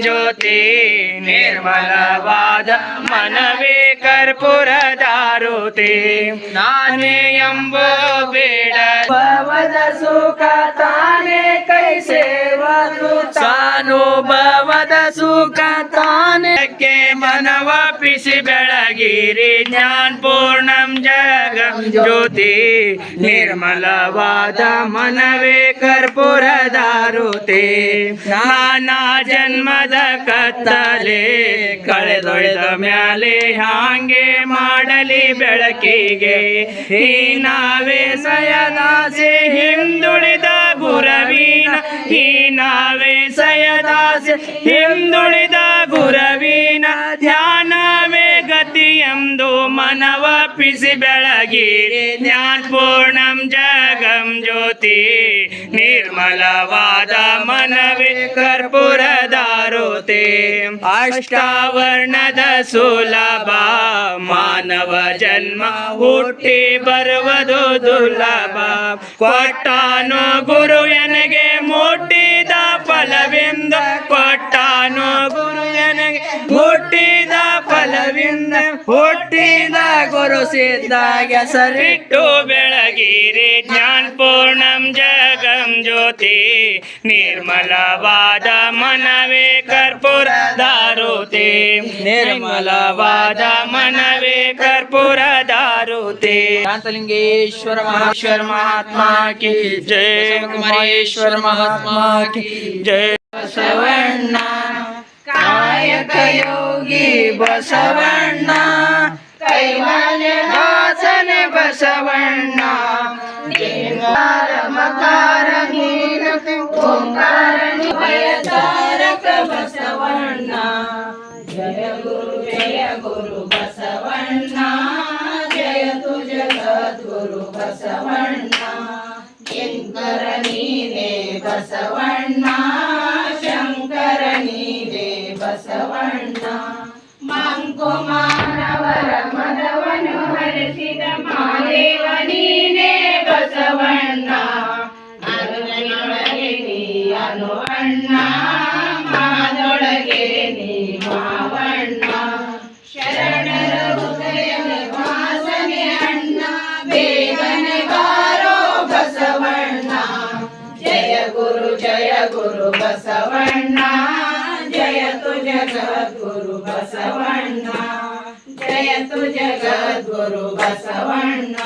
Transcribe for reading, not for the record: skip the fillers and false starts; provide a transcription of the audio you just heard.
ಜ್ಯೋತಿ ನಿರ್ಮಲವಾದ ಮನವೇ ಕರ್ಪೂರದಾರುತಿ ನಾನೇ ಎಂಬೋ ಬೇಡ ಭವದ ಸುಖ ತಾನೇ ಕೈ ಸೇವರು ಸಾನುಭವದ ಸುಖ ತಾನೇ मनवापिसि बेळगिरि ज्ञान पूर्णं जगं ज्योति निर्मलवाद मनवे कर्पूरदारुते नाना जन्मद कತ್ತಲೆ ಕಳೆದೊಯ್ದ ಮ್ಯಾಲೆ ಹಾಂಗೆ ಮಾಡಲಿ ಬೆಳಕಿಗೆ ಈ ನಾವೇ ಸಯದಾಸೆ ಹಿಂದುಳಿದ ಗುರವಿನ ಈ ನಾವೇ ಸಯದಾಸೆ ಹಿಂದುಳಿದ ಗುರವಿನ ಧ್ಯಾನವೇ ಗತಿ ಎಂದು ಮನವಪಿಸಿ ಬೆಳಗಿರಿ ಜ್ಞಾನ ಪೂರ್ಣಂ ಜಗಂ ಜ್ಯೋತಿ ನಿರ್ಮಲವಾದ ಮನವೇ ಕರ್ಪೂರದಾರುತೆ ಅಷ್ಟಾವರ್ಣದ ಸುಲಭ ಮಾನವ ಜನ್ಮ ಹುಟ್ಟಿ ಬರುವುದು ದುರ್ಲಭ ಕೊಟ್ಟಾನು ಗುರು ಎನಗೆ ಮುಟ್ಟಿದ ಫಲವಿಂದ ಕೊಟ್ಟಾನು ಗುರು ಎನಗೆ ಮುಟ್ಟಿದ ಫಲವಿಂದ ಹುಟ್ಟಿದ ಗುರು ಸಿದ್ಧ ಹೆಸರಿಟ್ಟು ಬೆಳಗಿರಿ ಜ್ಞಾನ ಪೂರ್ಣಂ ಜಗಂ ಜ್ಯೋತಿ ನಿರ್ಮಲವಾದ ಮನವೇ ಕರ್ಪೂರದಾರುತೆ ನಿರ್ಮಲವಾದ ಮನವೇ ಕರ್ಪೂರದಾರುತೆ ಶಾಂತಲಿಂಗೇಶ್ವರ ಮಹಾತ್ಮ ಕಿ ಜಯ ಕುಮಾರೇಶ್ವರ ಮಹಾತ್ಮ ಕಿ ಜಯ ಬಸವಣ್ಣ ಕಾಯಕ ಯೋಗಿ ಬಸವಣ್ಣ ಕೈವಲ್ಯ ದಾಸನೆ ಬಸವಣ್ಣ ಮಕಾರ ಓಂಕಾರ ಭಯತಾರಕ ಬಸವಣ್ಣ ಜಯ ಗುರು ಬಸವಣ್ಣ ಜಯ ತು ಜಗದ್ಗುರು ಬಸವಣ್ಣ ಶಂಕರ ನೀನೇ ಬಸವಣ್ಣ ಶಂಕರ ನೀನೇ ಬಸವಣ್ಣ ಮಂಕು ಮಾನವರ ಮದವನ್ನು ಹರಿಸಿದ ಮಾದೇವ ನೀನೇ ಬಸವಣ್ಣ ಅನುನೊಳಗೆ ನೀ ಅನು ಅಣ್ಣ ಮಾದೊಳಗೆ ನೀ ಮಾವಣ್ಣ ಶರಣರ ಹೃದಯ ವಾಸನೆ ಅಣ್ಣ ಬೇಗನೆ ಬಾರೋ ಬಸವಣ್ಣ ಜಯ ಗುರು ಬಸವಣ್ಣ ಜಯ ತು ಜಗದ್ಗುರು ಬಸವಣ್ಣ ಜಯ ತು ಜಗದ್ಗುರು ಬಸವಣ್ಣ